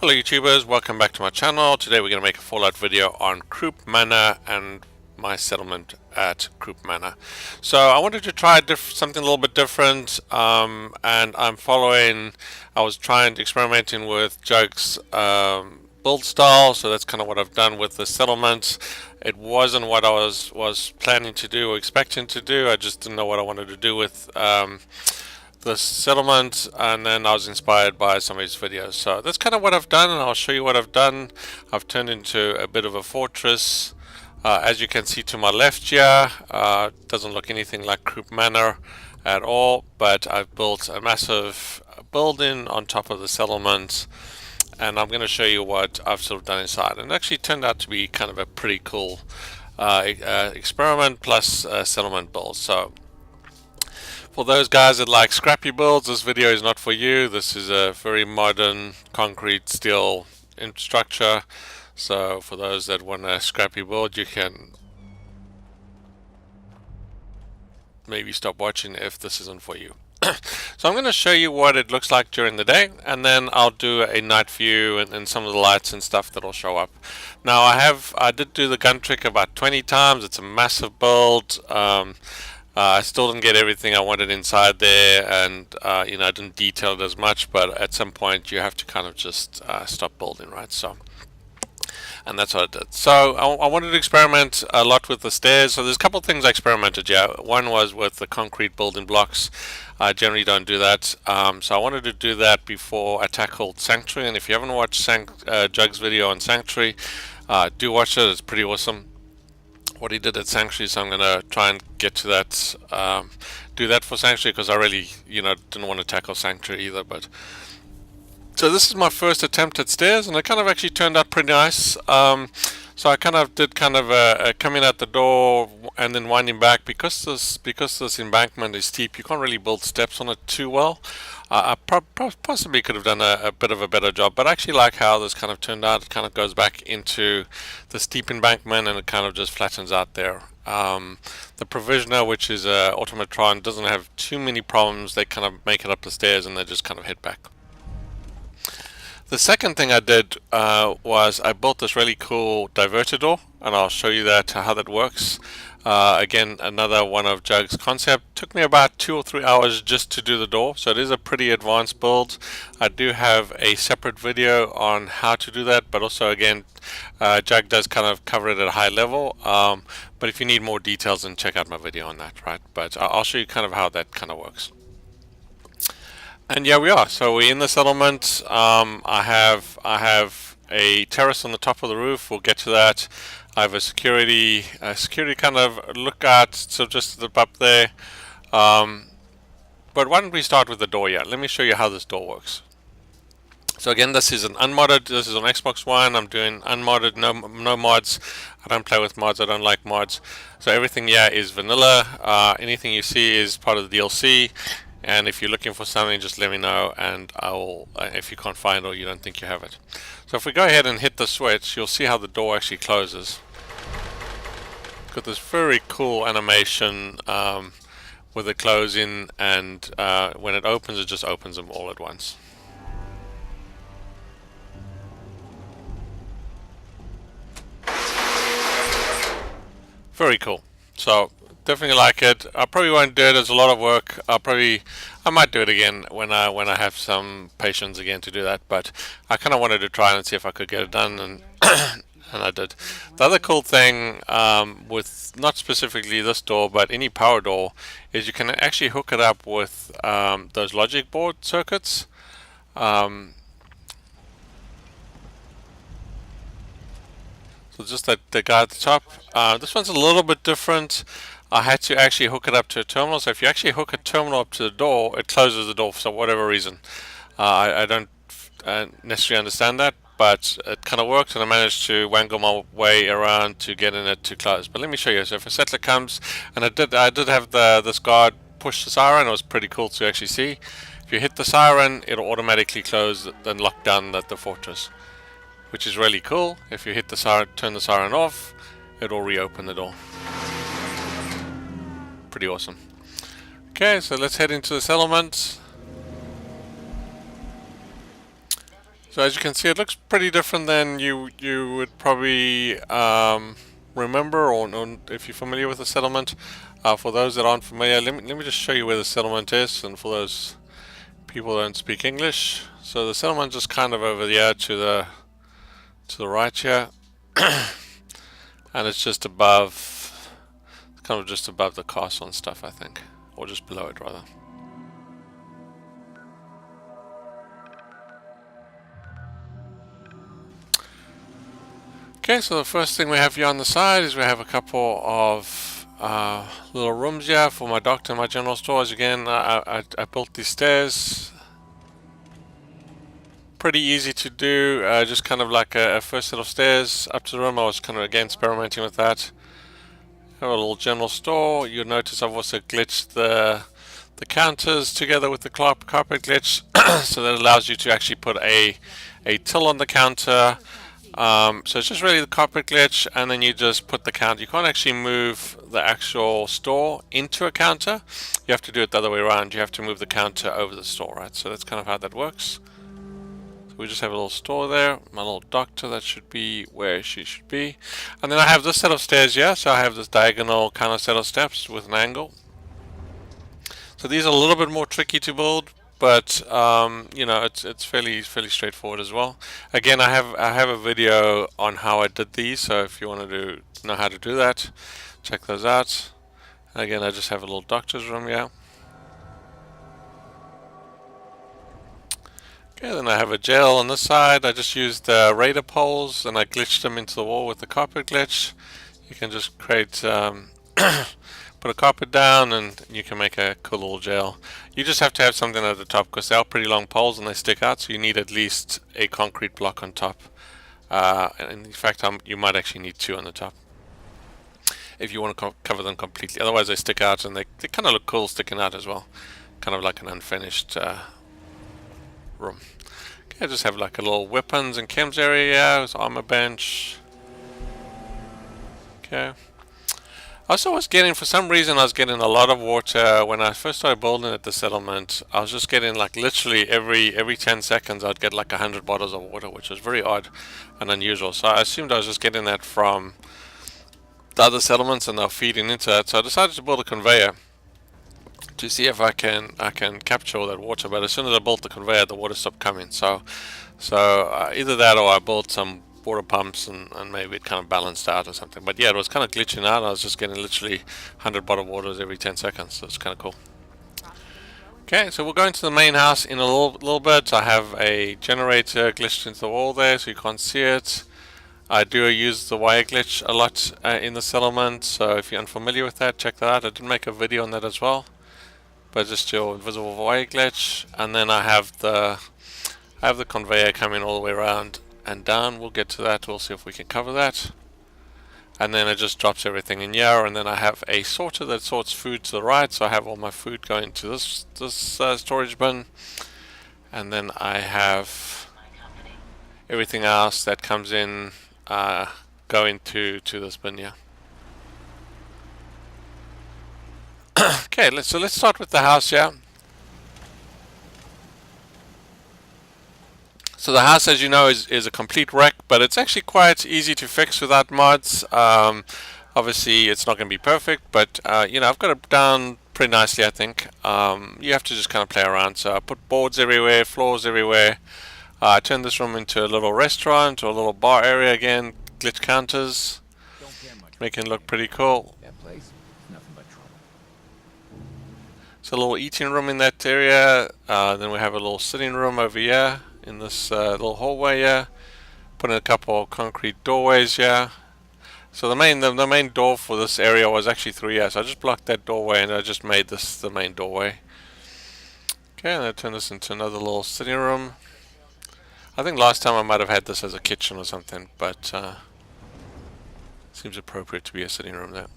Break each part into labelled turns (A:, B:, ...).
A: Hello YouTubers, welcome back to my channel. Today we're going to make a Fallout video on Croup Manor and my settlement at Croup Manor. So I wanted to try something a little bit different, and I was experimenting with Jug's build style, so that's kind of what I've done with the settlement. It wasn't what I was planning to do or expecting to do. I just didn't know what I wanted to do with the settlement, and then I was inspired by some of his videos. So that's kind of what I've done, and I'll show you what I've done. I've turned into a bit of a fortress. As you can see to my left here, doesn't look anything like Croup Manor at all, but I've built a massive building on top of the settlement, and I'm going to show you what I've sort of done inside. And it actually turned out to be kind of a pretty cool experiment plus settlement build. So for those guys that like scrappy builds, this video is not for you. This is a very modern concrete steel infrastructure. So for those that want a scrappy build, you can maybe stop watching if this isn't for you. So I'm going to show you what it looks like during the day, and then I'll do a night view and some of the lights and stuff that'll show up. Now I did do the gun trick about 20 times. It's a massive build. I still didn't get everything I wanted inside there, and I didn't detail it as much, but at some point you have to kind of just stop building, right? So, and that's what I did. So I wanted to experiment a lot with the stairs. So there's a couple of things I experimented. Yeah, one was with the concrete building blocks. I generally don't do that, so I wanted to do that before I tackled Sanctuary. And if you haven't watched Jug's video on Sanctuary, do watch it. It's pretty awesome what he did at Sanctuary, so I'm going to try and get to that, do that for Sanctuary, because I really, didn't want to tackle Sanctuary either. But so this is my first attempt at stairs, and it kind of actually turned out pretty nice. So I kind of did a coming out the door and then winding back, because this embankment is steep. You can't really build steps on it too well. I possibly could have done a bit of a better job, but I actually like how this kind of turned out. It kind of goes back into the steep embankment, and it kind of just flattens out there. The Provisioner, which is a automatron, doesn't have too many problems. They kind of make it up the stairs and they just kind of head back. The second thing I did was I built this really cool diverter door, and I'll show you how that works. Again, another one of Jug's concept. Took me about 2 or 3 hours just to do the door, so it is a pretty advanced build. I do have a separate video on how to do that, but also again, Jug does kind of cover it at a high level. But if you need more details, then check out my video on that, right? But I'll show you kind of how that kind of works. And yeah, we are. So we're in the settlement. I have a terrace on the top of the roof. We'll get to that. I have a security kind of lookout, so just up there. But why don't we start with the door? Yeah, let me show you how this door works. So again, this is an unmodded. This is on Xbox One. I'm doing unmodded, no mods. I don't play with mods. I don't like mods. So everything here is vanilla. Anything you see is part of the DLC. And if you're looking for something, just let me know, and I'll, if you can't find it or you don't think you have it. So if we go ahead and hit the switch, you'll see how the door actually closes. Got this very cool animation with it closing, and when it opens, it just opens them all at once. Very cool. So definitely like it. I probably won't do it. It's a lot of work. I might do it again when I have some patience again to do that. But I kind of wanted to try and see if I could get it done, and and I did. The other cool thing with not specifically this door, but any power door, is you can actually hook it up with those logic board circuits. So just the guy at the top. This one's a little bit different. I had to actually hook it up to a terminal. So if you actually hook a terminal up to the door, it closes the door for whatever reason. I don't necessarily understand that, but it kind of worked, and I managed to wangle my way around to get in it to close. But let me show you. So if a settler comes, and I did have this guard push the siren. It was pretty cool to actually see. If you hit the siren, it'll automatically close and lock down the fortress, which is really cool. If you hit the siren, turn the siren off, it'll reopen the door. Pretty awesome. Okay, so let's head into the settlement. So as you can see, it looks pretty different than you would probably remember, or if you're familiar with the settlement. For those that aren't familiar, let me just show you where the settlement is, and for those people who don't speak English. So the settlement just kind of over there to the right here, and it's just above, kind of just above the castle and stuff, I think, or just below it rather. Okay, so the first thing we have here on the side is we have a couple of little rooms here for my doctor and my general stores. Again, I built these stairs. Pretty easy to do, just kind of like a first set of stairs up to the room. I was kind of again experimenting with that. Have a little general store. You'll notice I've also glitched the counters together with the carpet glitch, so that allows you to actually put a till on the counter. So it's just really the carpet glitch, and then you just put the counter. You can't actually move the actual store into a counter. You have to do it the other way around. You have to move the counter over the store, right? So that's kind of how that works. So we just have a little store there. My little doctor, that should be where she should be. And then I have this set of stairs here. So I have this diagonal kind of set of steps with an angle. So these are a little bit more tricky to build, but you know, it's fairly straightforward as well. Again, I have a video on how I did these, so if you want to know how to do that, check those out. And again, I just have a little doctor's room here. Okay, then I have a jail on this side. I just used radar poles and I glitched them into the wall with the carpet glitch. You can just create put a carpet down and you can make a cool little jail. You just have to have something at the top because they are pretty long poles and they stick out, so you need at least a concrete block on top. And in fact, you might actually need two on the top if you want to cover them completely. Otherwise they stick out and they kind of look cool sticking out as well. Kind of like an unfinished room. Okay, I just have like a little weapons and chems area with armor bench. Okay. Also, was getting, for some reason, I was getting a lot of water when I first started building at the settlement. I was just getting like literally every 10 seconds I'd get like 100 bottles of water, which was very odd and unusual. So I assumed I was just getting that from the other settlements and they're feeding into that. So I decided to build a conveyor to see if I can capture all that water. But as soon as I built the conveyor, the water stopped coming. So either that or I built some water pumps and maybe it kind of balanced out or something. But yeah, it was kind of glitching out. I was just getting literally 100 bottled waters every 10 seconds. So it's kind of cool. Okay, so we'll go into the main house in a little bit. I have a generator glitched into the wall there, so you can't see it. I do use the wire glitch a lot in the settlement, so if you're unfamiliar with that, check that out. I did make a video on that as well. But just your invisible wire glitch, and then I have the conveyor coming all the way around and down. We'll get to that. We'll see if we can cover that. And then it just drops everything in here, and then I have a sorter that sorts food to the right, so I have all my food going to this storage bin, and then I have everything else that comes in going to this bin here. Okay, let's start with the house here. So the house, as you know, is a complete wreck, but it's actually quite easy to fix without mods. Obviously, it's not going to be perfect, but you know, I've got it down pretty nicely, I think. You have to just kind of play around. So I put boards everywhere, floors everywhere. I turned this room into a little restaurant or a little bar area again. Glitch counters, making it look pretty cool. So a little eating room in that area. Then we have a little sitting room over here in this little hallway here. Put in a couple of concrete doorways here. So the main door for this area was actually through here. So I just blocked that doorway and I just made this the main doorway. Okay, and I turned this into another little sitting room. I think last time I might have had this as a kitchen or something, but seems appropriate to be a sitting room there.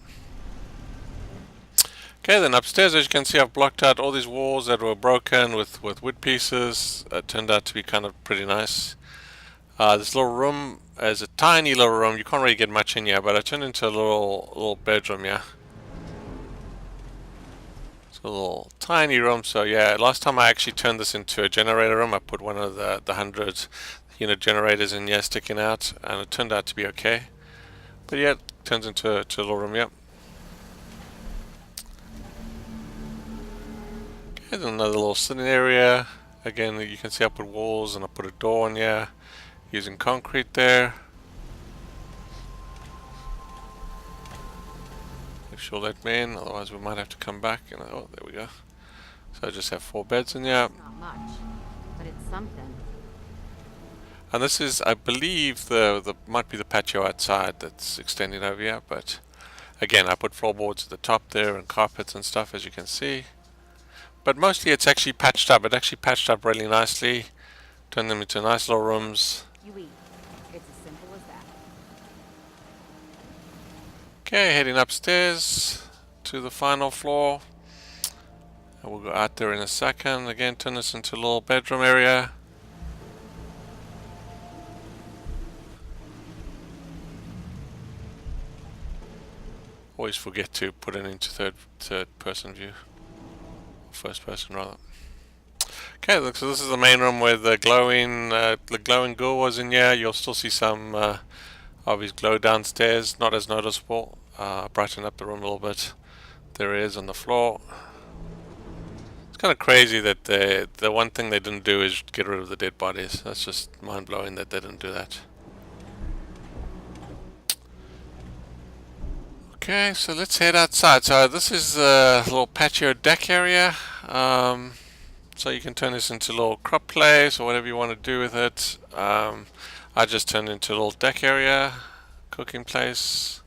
A: Okay, then upstairs, as you can see, I've blocked out all these walls that were broken with wood pieces. It turned out to be kind of pretty nice. This little room is a tiny little room. You can't really get much in here, but I turned into a little bedroom here. It's a little tiny room. So yeah, last time I actually turned this into a generator room. I put one of the 100 unit generators in here sticking out, and it turned out to be okay. But yeah, it turns into a little room. Yep. Okay, then another little sitting area. Again, you can see I put walls and I put a door in here using concrete there. If she'll let me in, otherwise we might have to come back. And oh, there we go. So I just have 4 beds in here.
B: Not much, but it's something.
A: And this is, I believe, the might be the patio outside that's extending over here. But again, I put floorboards at the top there and carpets and stuff, as you can see. But mostly it's actually patched up. It actually patched up really nicely. Turned them into nice little rooms.
B: You eat. It's as simple as that.
A: Okay, heading upstairs to the final floor. And we'll go out there in a second. Again, turn this into a little bedroom area. Always forget to put it into third person view. First person rather. Okay, so this is the main room where the glowing ghoul was in here. You'll still see some of his glow downstairs, not as noticeable. Brighten up the room a little bit. There he is on the floor. It's kind of crazy that the one thing they didn't do is get rid of the dead bodies. That's just mind blowing that they didn't do that. Okay, so let's head outside. So this is a little patio deck area. So you can turn this into a little crop place or whatever you want to do with it. I just turned it into a little deck area, cooking place.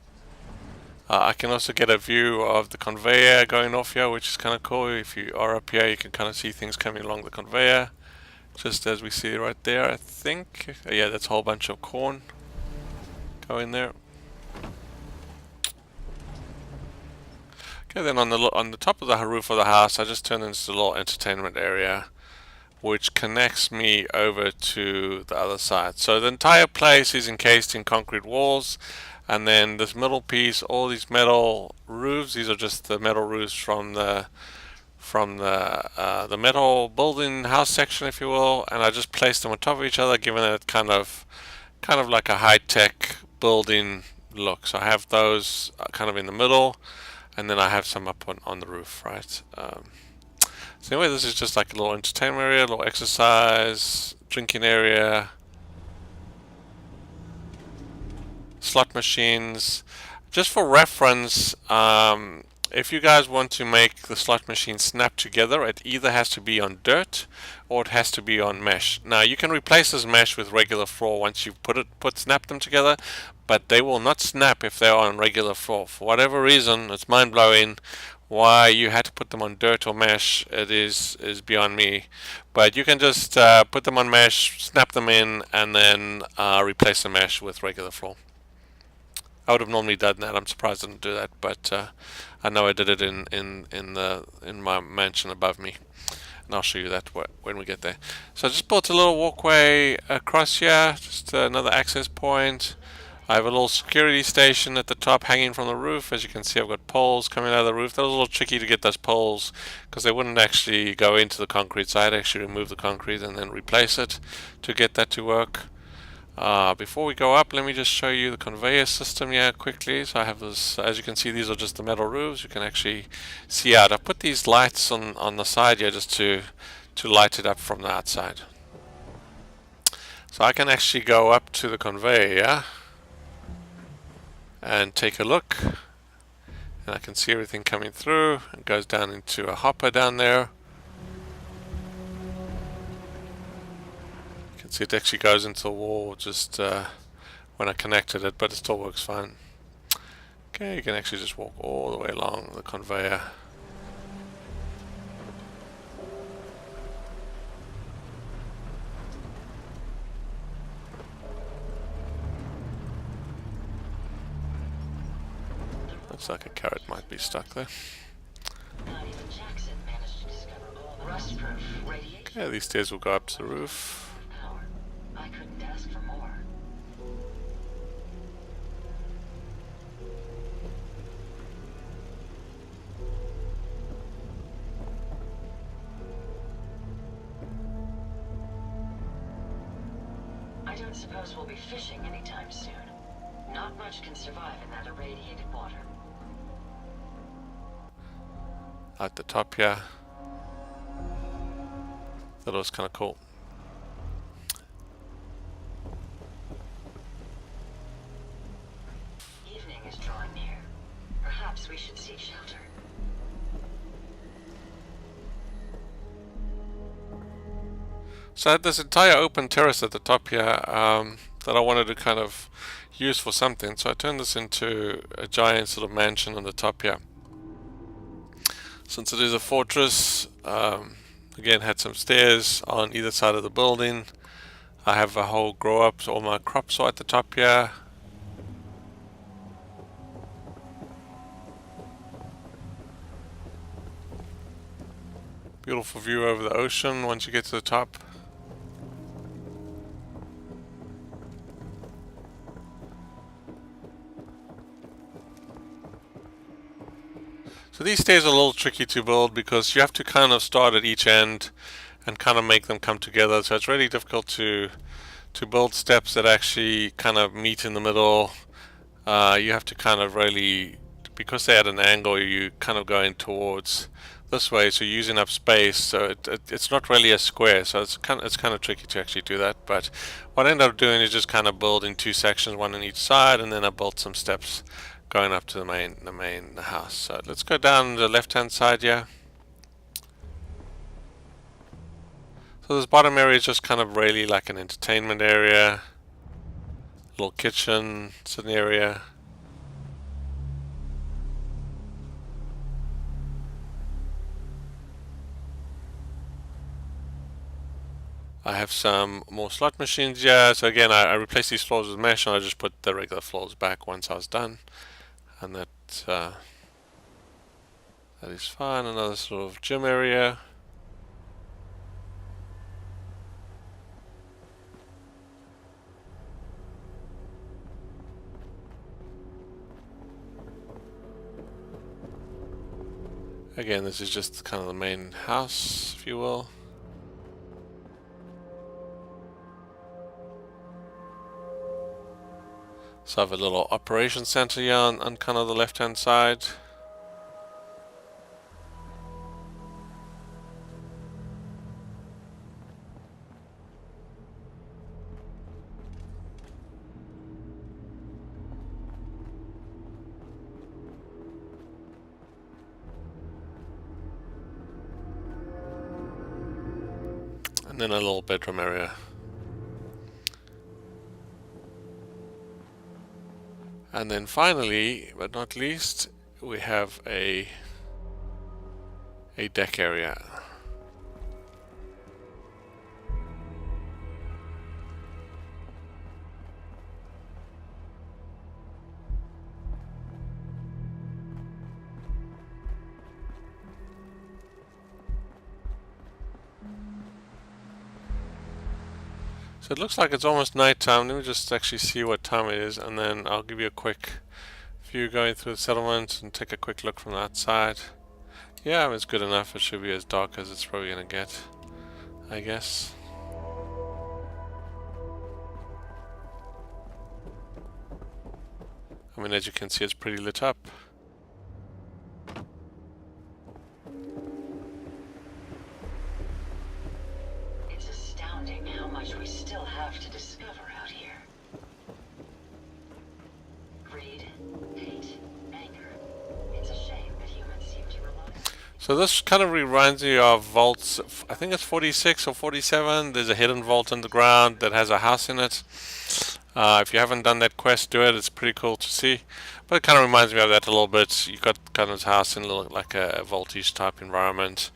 A: I can also get a view of the conveyor going off here, which is kind of cool. If you are up here, you can kind of see things coming along the conveyor, just as we see right there, I think. Yeah, that's a whole bunch of corn going there. Okay, then on the top of the roof of the house, I just turned into a little entertainment area, which connects me over to the other side. So the entire place is encased in concrete walls, and then this middle piece, all these metal roofs. These are just the metal roofs from the metal building house section, if you will. And I just placed them on top of each other, giving it kind of like a high-tech building look. So I have those kind of in the middle. And then I have some up on the roof, right? So anyway, this is just like a little entertainment area, a little exercise, drinking area, slot machines. Just for reference, if you guys want to make the slot machine snap together, it either has to be on dirt or it has to be on mesh. Now you can replace this mesh with regular floor once you snap them together, but they will not snap if they're on regular floor. For whatever reason, it's mind-blowing why you had to put them on dirt or mesh. It is beyond me. But you can just put them on mesh, snap them in, and then replace the mesh with regular floor. I would have normally done that. I'm surprised I didn't do that, but I know I did it in my mansion above me, and I'll show you that when we get there. So I just built a little walkway across here, just another access point. I have a little security station at the top hanging from the roof. As you can see, I've got poles coming out of the roof. That was a little tricky to get those poles because they wouldn't actually go into the concrete, so I had to actually remove the concrete and then replace it to get that to work. Before we go up, let me just show you the conveyor system here quickly. So I have this, as you can see, these are just the metal roofs. You can actually see out. I put these lights on the side here just to light it up from the outside. So I can actually go up to the conveyor and take a look, and I can see everything coming through. It goes down into a hopper down there. You can see it actually goes into the wall just when I connected it, but it still works fine. Okay, you can actually just walk all the way along the conveyor. Looks like a carrot might be stuck there. Okay, these stairs will go up to the roof.
C: I couldn't ask for more. don't suppose we'll be fishing anytime soon. Not much can survive in that irradiated water.
A: At the top here. That was kind of cool.
C: Evening is drawing near. Perhaps we should seek shelter.
A: So I had this entire open terrace at the top here that I wanted to kind of use for something. So I turned this into a giant sort of mansion on the top here. Since it is a fortress, again had some stairs on either side of the building. I have a whole grow up, so all my crops are at the top here. Beautiful view over the ocean once you get to the top. So these stairs are a little tricky to build because you have to kind of start at each end and kind of make them come together. So it's really difficult to build steps that actually kind of meet in the middle. You have to kind of really, because they're at an angle, you kind of going towards this way, so you're using up space. So it's not really a square. So it's kind of tricky to actually do that. But what I ended up doing is just kind of building two sections, one on each side, and then I built some steps going up to the main house. So let's go down the left hand side here. So this bottom area is just kind of really like an entertainment area, little kitchen, sitting area. I have some more slot machines here. So again, I replaced these floors with mesh, and I just put the regular floors back once I was done. And that is fine. Another sort of gym area. Again, this is just kind of the main house, if you will. So I have a little operation center here on kind of the left hand side. And then a little bedroom area. And then finally, but not least, we have a deck area. So it looks like it's almost nighttime. Let me just actually see what time it is, and then I'll give you a quick view going through the settlement and take a quick look from the outside. Yeah, it's good enough. It should be as dark as it's probably gonna get, I guess. I mean, as you can see, it's pretty lit up.
C: It's astounding how much we still have to discover out here. Greed, hate, anger. It's a shame that humans seem to rely on.
A: So this kind of reminds me of vaults. I think it's 46 or 47. There's a hidden vault underground that has a house in it. If you haven't done that quest, do it. It's pretty cool to see. But it kind of reminds me of that a little bit. You got kind of this house in like a vaultish type environment.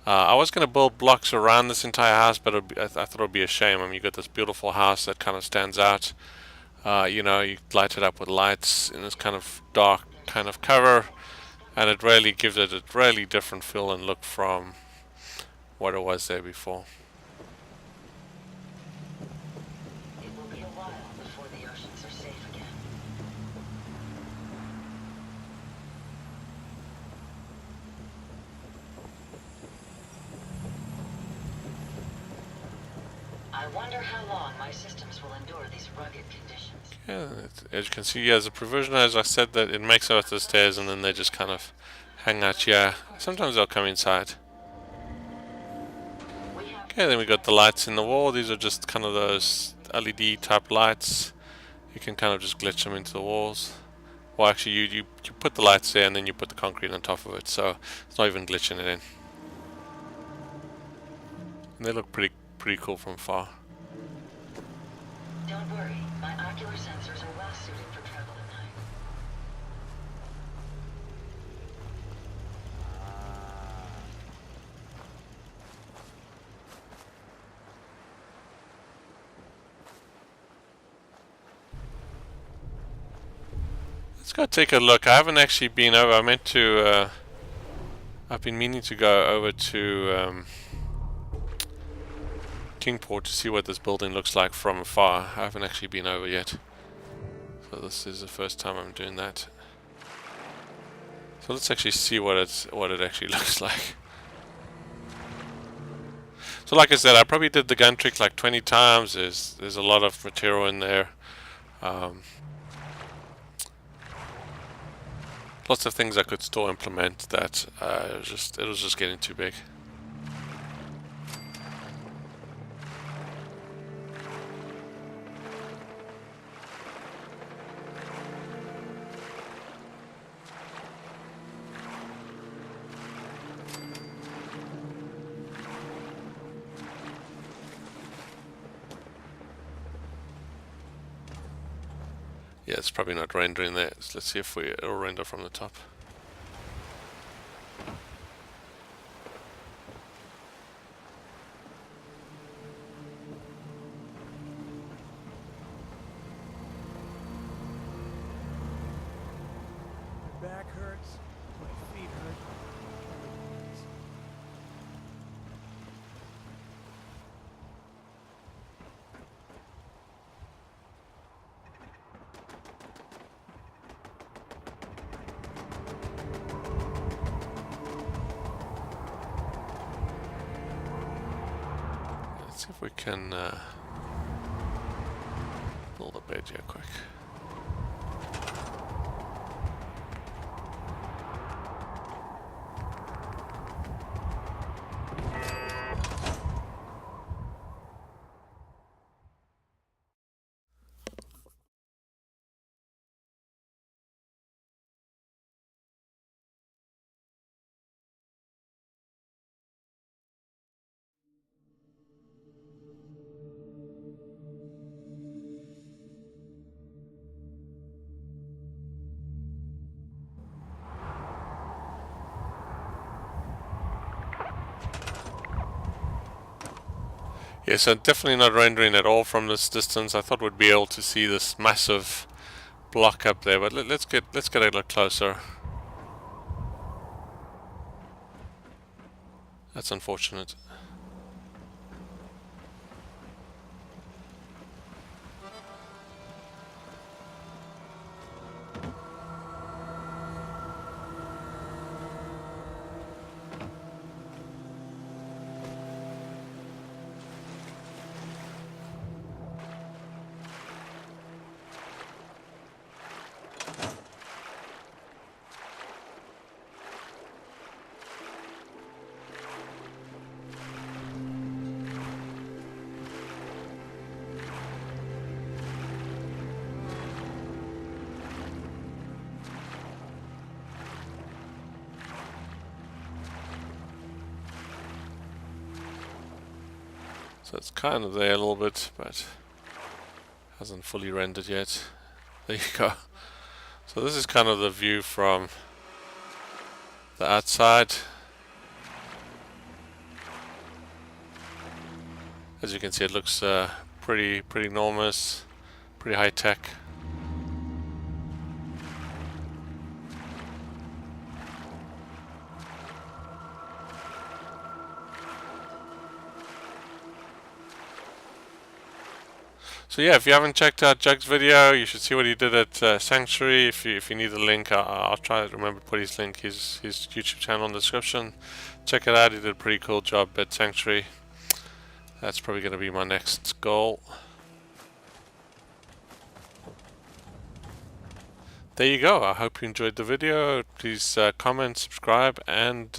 A: I was going to build blocks around this entire house, but I thought it would be a shame. I mean, you got this beautiful house that kind of stands out. You know, you light it up with lights in this kind of dark kind of cover, and it really gives it a really different feel and look from what it was there before.
C: It will be a while before the oceans are safe again. I wonder how long my systems will endure these rugged conditions.
A: Yeah, as you can see, as a provisioner, as I said, that it makes it up the stairs and then they just kind of hang out here. Sometimes they'll come inside. Okay, then we got the lights in the wall. These are just kind of those LED type lights. You can kind of just glitch them into the walls. Well, actually, you put the lights there and then you put the concrete on top of it, so it's not even glitching it in. And they look pretty cool from far.
C: Don't worry, my ocular sensors are well suited for travel at night.
A: Let's go take a look. I haven't actually been over. I meant to. I've been meaning to go over to Kingport to see what this building looks like from afar. I haven't actually been over yet, so this is the first time I'm doing that. So let's actually see what it actually looks like. So like I said, I probably did the gun trick like 20 times. There's a lot of material in there. Lots of things I could still implement that it was just getting too big. Yeah, it's probably not rendering there. So let's see if it'll render from the top.
D: My back hurts, my feet hurt.
A: Let's see if we can build a bed here quick. Yeah, so definitely not rendering at all from this distance. I thought we'd be able to see this massive block up there, but let's get a little closer. That's unfortunate. So it's kind of there a little bit, but hasn't fully rendered yet. There you go. So this is kind of the view from the outside. As you can see, it looks pretty enormous, pretty high tech. So yeah, if you haven't checked out Jug's video, you should see what he did at Sanctuary. If you need the link, I'll try to remember to put his link, his YouTube channel in the description. Check it out. He did a pretty cool job at Sanctuary. That's probably going to be my next goal. There you go. I hope you enjoyed the video. Please comment, subscribe, and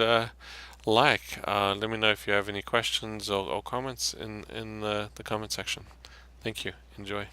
A: like. Let me know if you have any questions or comments in the comment section. Thank you. Enjoy.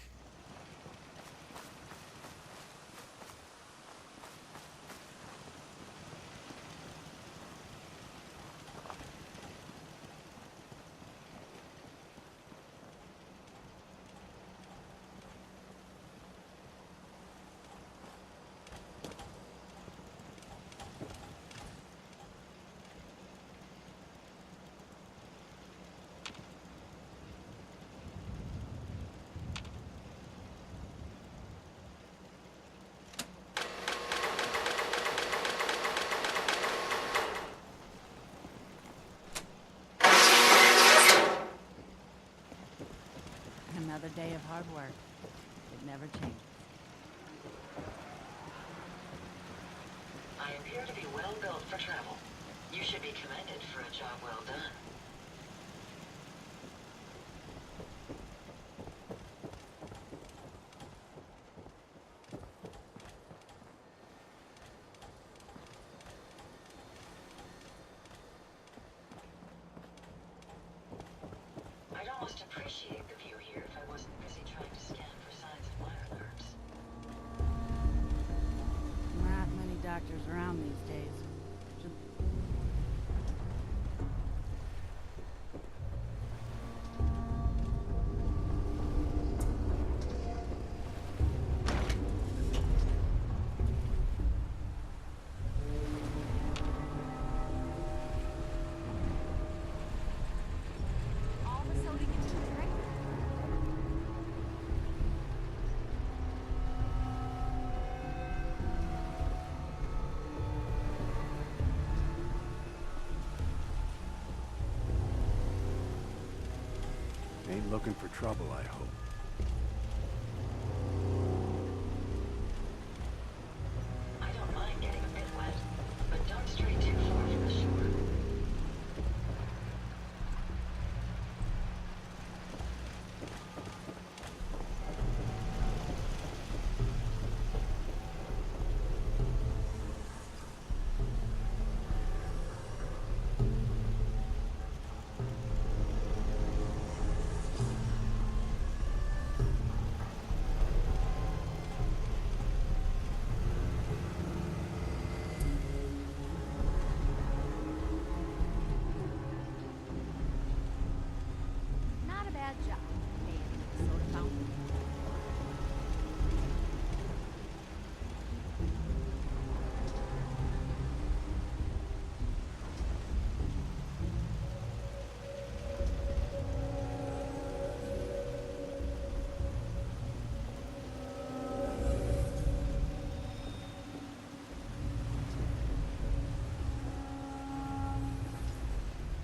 B: Another day of hard work. It never changes.
C: I appear to be well built for travel. You should be commended for a job well done. I'd almost appreciate the view here if I wasn't busy trying to scan for signs of fire alarms.
B: Not many doctors around these days. All the soda you just drank?
E: Ain't looking for trouble, I hope.
C: I don't mind getting a bit wet, but don't stray too far from the shore.
B: Not a bad job. Maybe soda fountain.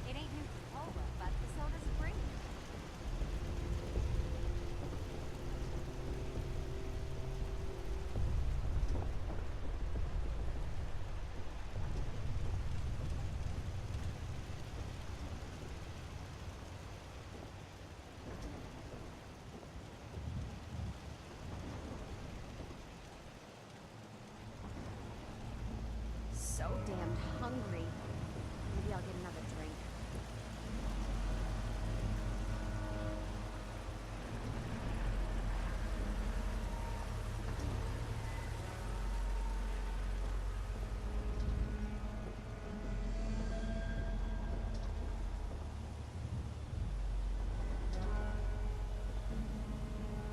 B: It ain't Nuka-Cola, but the soda's free. So damned hungry. Maybe I'll get another drink.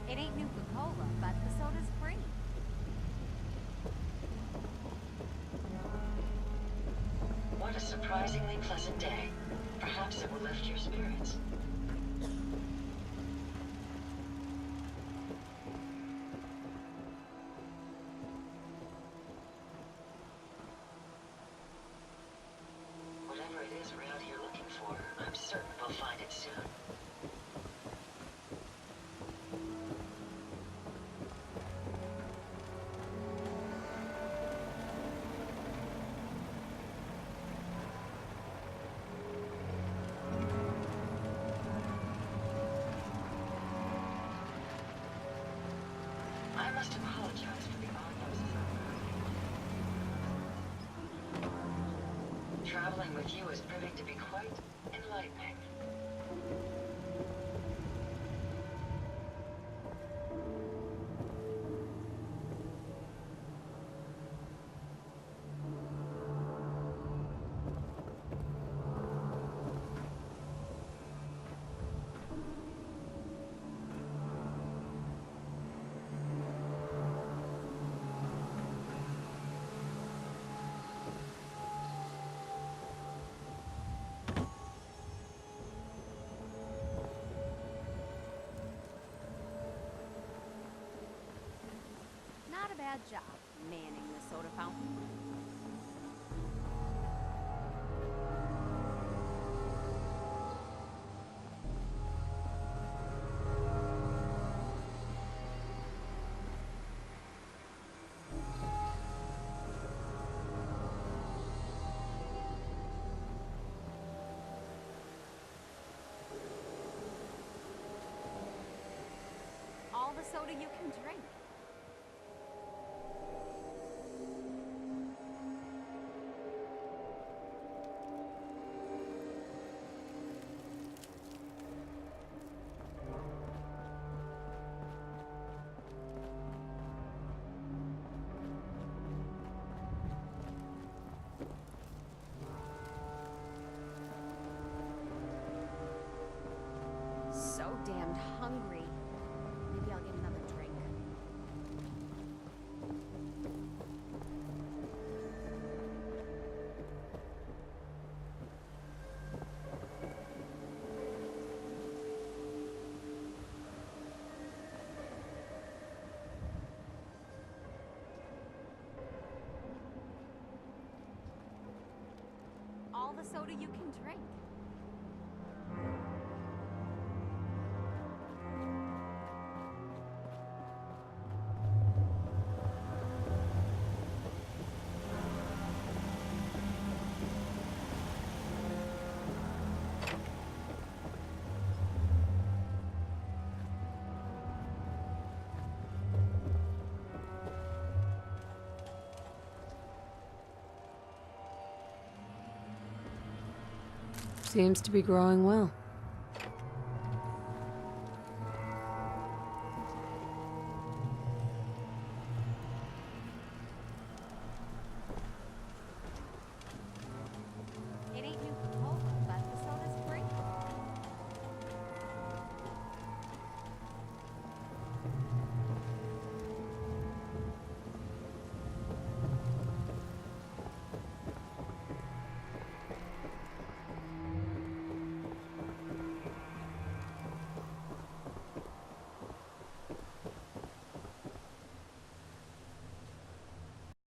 B: It ain't Nuka-Cola, but the soda's free.
C: What a surprisingly pleasant day. Perhaps it will lift your spirits. Whatever it is we're out here looking for, I'm certain we'll find it soon. apologize for the obvious. Traveling with you is proving to be quite enlightening.
B: Not a bad job manning the soda fountain. All the soda you can drink. So damned hungry. Maybe I'll get another drink. All the soda you can drink.
F: Seems to be growing well.